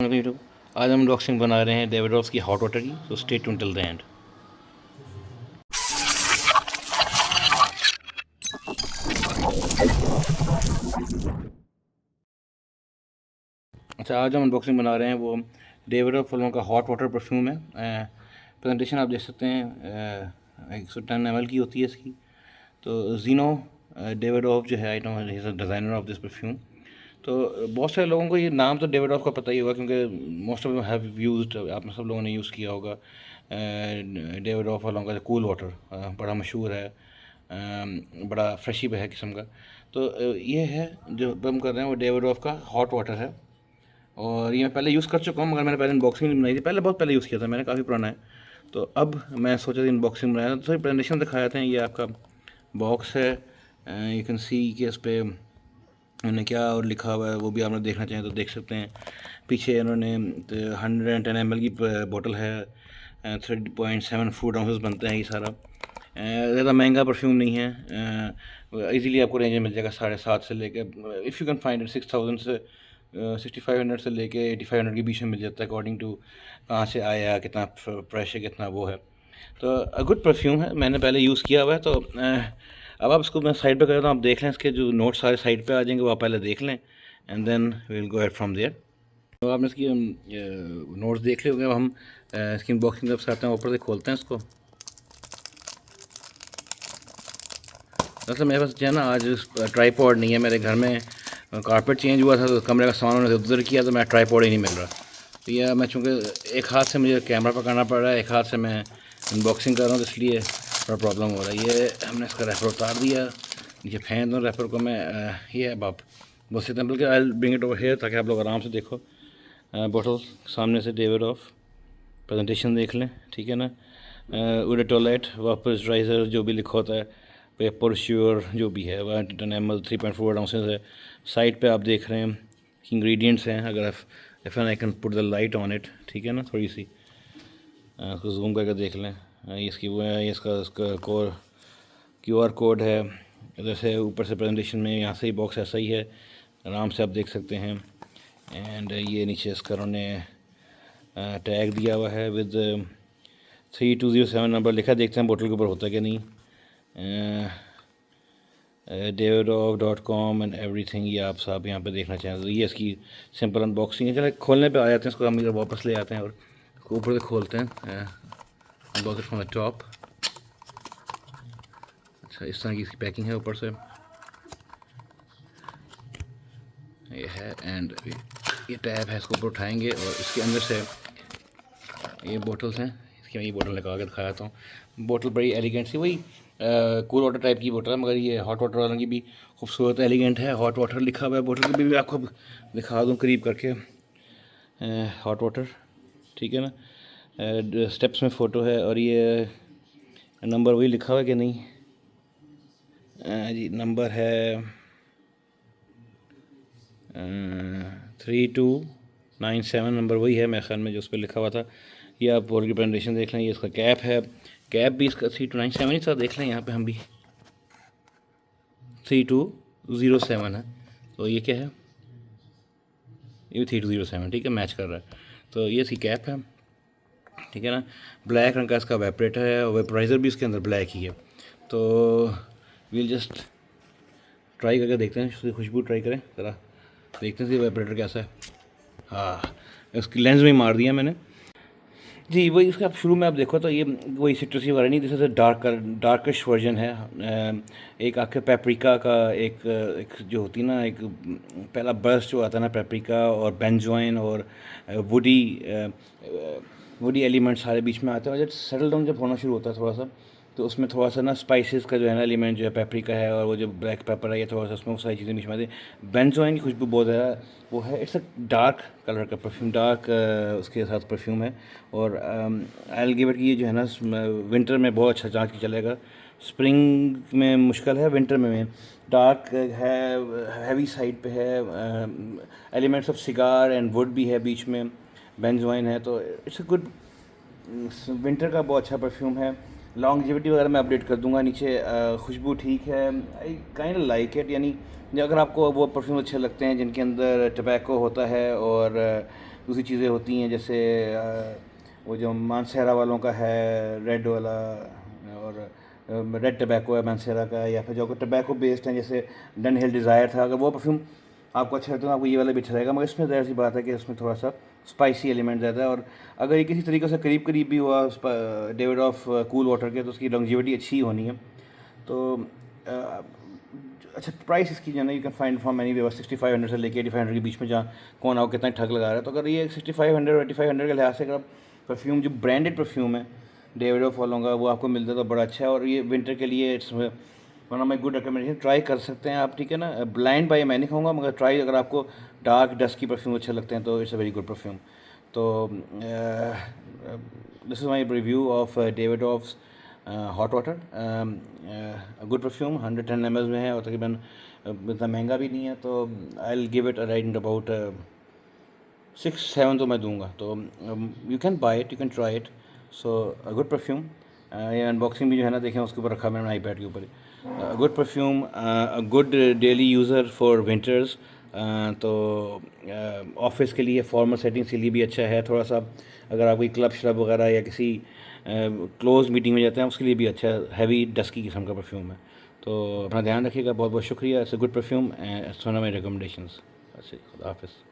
आज हम अनबॉक्सिंग बना रहे हैं डेविडॉफ की हॉट वाटर की, तो stay tuned till the end. अच्छा, आज हम अनबॉक्सिंग बना रहे हैं वो डेविडॉफ वालों का हॉट वाटर परफ्यूम है। प्रेजेंटेशन आप देख सकते हैं, 110 ml की होती है इसकी। तो जीनो डेविडॉफ जो है, I know he is the designer of this perfume. तो बहुत सारे लोगों को ये नाम तो डेविडॉफ का पता ही होगा, क्योंकि मोस्ट ऑफ हैव यूज्ड, आप में सब लोगों ने यूज़ किया होगा डेविडॉफ वालों का कूल वाटर। बड़ा मशहूर है, बड़ा फ्रेशी है किस्म का। तो ये है जो हम कर रहे हैं वो डेविडॉफ का हॉट वाटर है। और ये मैं पहले यूज़ कर चुका हूँ, मगर मैंने पहले अनबॉक्सिंग नहीं बनाई थी, पहले बहुत पहले यूज़ किया था मैंने, काफ़ी पुराना है। तो अब मैं सोचा था अनबॉक्सिंग बनाया, तो थोड़ी प्रेजेंटेशन दिखाया था। ये आपका बॉक्स है, यू कैन सी कि इस पर उन्होंने क्या और लिखा हुआ है, वो भी आपने देखना चाहें तो देख सकते हैं। पीछे उन्होंने 110 ml की बोतल है, 3.7 फूड आउंसेस बनता है ये सारा। ज़्यादा महंगा परफ्यूम नहीं है, इजीली आपको रेंज में मिल जाएगा 7.5 से लेके, if you can find it 6,000 से 6,500 से लेके 8,500 के बीच में मिल जाता है, अकॉर्डिंग टू कहाँ से आया, कितना फ्रेश है, कितना वो है। तो गुड परफ्यूम है, मैंने पहले यूज़ किया हुआ है। तो अब आप इसको मैं साइड पे कर रहा हूँ, आप देख लें, इसके जो नोट्स सारे साइड पे आ जाएंगे, वो आप पहले देख लें, and then we will go head from there. तो आपने इसकी नोट्स देख लिए होंगे। अब हम इसकी अनबॉक्सिंग जब से आते हैं ऊपर से खोलते हैं इसको। दरअसल मेरे पास जो है ना आज ट्राईपॉड नहीं है मेरे घर में, कारपेट चेंज हुआ था तो कमरे का सामान उन्होंने उधर किया, तो मैं ट्राईपॉड ही नहीं मिल रहा। तो यह मैं चूँकि एक हाथ से मुझे कैमरा पकड़ना पड़ रहा है, एक हाथ से मैं अनबॉक्सिंग कर रहा हूँ, तो इसलिए थोड़ा प्रॉब्लम हो रहा है। ये हमने इसका रैपर उतार दिया, नीचे फेंक दूँ रैपर को मैं। ये अब आप बोल सकते हैं, बल्कि I bring it over here ताकि आप लोग आराम से देखो। बोतल सामने से डेविडॉफ प्रेजेंटेशन देख लें, ठीक है ना। उड टॉयलेट वापराइजर जो भी लिखा होता है, पेपर श्योर जो भी है, 110 ml 3.4 आउंसेस है। साइड पे आप देख रहे हैं इंग्रेडिएंट्स हैं, अगर if I can put the light on it, ठीक है ना, थोड़ी सी उसको जूम करके देख लें। इसकी वो है, इसका QR कोड है। इधर से ऊपर से प्रेजेंटेशन में यहाँ से ही बॉक्स ऐसा ही है, आराम से आप देख सकते हैं। एंड ये नीचे इसका उन्होंने टैग दिया हुआ है विद 3207 नंबर लिखा, देखते हैं बोतल के ऊपर होता है कि नहीं। davidoff.com एंड एवरीथिंग, ये आप साहब यहाँ पे देखना चाहें तो ये इसकी सिंपल अनबॉक्सिंग है। चलो खोलने पे आ जाते हैं, इसको हम इधर वापस ले आते हैं और ऊपर से खोलते हैं। Unbox from the top. अच्छा, इस तरह की इसकी पैकिंग है ऊपर से, ये है। एंड ये टैब है, इसको ऊपर उठाएंगे और इसके अंदर से ये बोतल्स हैं। इसकी मैं ये बोतल निकाल के दिखाया था। बोतल बड़ी एलिगेंट सी, वही कूल वाटर टाइप की बोतल है, मगर ये हॉट वाटर वालों की भी खूबसूरत एलिगेंट है। हॉट वाटर लिखा हुआ है बोतल के भी आपको दिखा दूँ करीब करके, हॉट वाटर, ठीक है ना। स्टेप्स में फ़ोटो है और ये नंबर वही लिखा हुआ है कि नहीं, जी नंबर है 3297 नंबर वही है मेरे ख्याल में जो उस पर लिखा हुआ था। ये आप बोल की प्रेजेंटेशन देख लें। ये इसका कैप है, कैप भी इसका 3297 ही था, देख लें यहाँ पे हम भी 3207 है। तो ये क्या है, ये 3207, ठीक है, मैच कर रहा है। तो ये इसकी कैप है, ठीक है ना। ब्लैक रंग का इसका वेपरेटर है और वेपराइज़र भी इसके अंदर ब्लैक ही है। तो वील जस्ट ट्राई करके देखते हैं, उसकी खुशबू ट्राई करें ज़रा, देखते हैं वेपरेटर कैसा है। हाँ, इसकी लेंस में मार दिया मैंने जी। वही इसका आप शुरू में आप देखो तो ये वही सिट्रसी वगैरह नहीं, जैसे डार्कश वर्जन है। एक आपके पेपरिका का एक जो होती है ना, एक पहला बर्स्ट जो आता है ना, पेपरिका और बेंजोइन और वुडी वुडी एलिमेंट सारे बीच में आते हैं। और जब सेटल डाउन जब होना शुरू होता है थोड़ा सा, तो उसमें थोड़ा सा ना स्पाइसेस का जो है ना एलिमेंट, जो है पेपरिका है और वो जो ब्लैक पेपर है, ये थोड़ा सा उसमें वो सारी चीज़ें बीच में आती है। बेंजोइन की खुशबू बहुत ज़्यादा वो है। इट्स अ डार्क कलर का परफ्यूम, डार्क उसके साथ परफ्यूम है। और आई गिव इट की ये जो है ना विंटर में बहुत अच्छा जाँच की चलेगा, स्प्रिंग में मुश्किल है, विंटर में डार्क है, हैवी साइड पे है। Elements of cigar and would भी है बीच में, बेंजोइन है। तो इट्स अ गुड विंटर का बहुत अच्छा परफ्यूम है। लॉन्गजिविटी वगैरह मैं अपडेट कर दूंगा नीचे। खुशबू ठीक है, आई काइंड लाइक इट। यानी अगर आपको वो परफ्यूम अच्छे लगते हैं जिनके अंदर टबैको होता है और दूसरी चीज़ें होती हैं, जैसे वो जो मानसेरा वालों का है रेड वाला, और रेड टबैको है मानसेरा का, या फिर जो टबैको बेस्ड है जैसे डन हिल डिज़ायर था, अगर वो परफ्यूम आपको अच्छा लगता है तो आपको ये वाला भी अच्छा रहेगा। मगर इसमें ज़ाहिर सी बात है कि इसमें थोड़ा सा स्पाइसी एलिमेंट ज़्यादा है, और अगर ये किसी तरीके से करीब करीब भी हुआ डेविडॉफ कूल वाटर के, तो उसकी लॉन्जिविटी अच्छी होनी है। तो अच्छा प्राइस इसकी जो है ना, you can find from any way 6500 से लेके 8500 के बीच में, जहाँ कौन आओ कितना ठग लगा रहा है। तो अगर ये 6500 और 8500 के लिहाज से अगर परफ्यूम जो ब्रांडेड परफ्यूम है डेविडॉफ वालों का, वो आपको मिलता है तो बड़ा अच्छा है। और ये विंटर के लिए it's one of my good recommendation, try कर सकते हैं आप, ठीक है ना। ब्लाइंड बाय मैं नहीं कहूँगा, मगर ट्राई, अगर आपको डार्क डस्की परफ्यूम अच्छे लगते हैं तो it's a very good perfume. तो this is my review of Davidoff's hot water, good perfume 110 ml में है, और तकरीबन इतना महंगा भी नहीं है। तो I will give it around about 6-7 तो मैं दूंगा। तो you can buy it, you can try it, so good perfume. ये अनबॉक्सिंग भी जो है ना, देखें उसके ऊपर रखा मैंने आईपैड के ऊपर। Good perfume, good daily user for winters. तो ऑफिस के लिए, फॉर्मल सेटिंग्स के लिए भी अच्छा है थोड़ा सा। अगर आप कोई क्लब श्लब वगैरह या किसी क्लोज मीटिंग में जाते हैं, उसके लिए भी अच्छा है। हैवी डस्की किस्म का परफ्यूम है। तो अपना ध्यान रखिएगा। बहुत बहुत शुक्रिया। It's a good perfume and it's one of my recommendations. खुदा हाफिज़।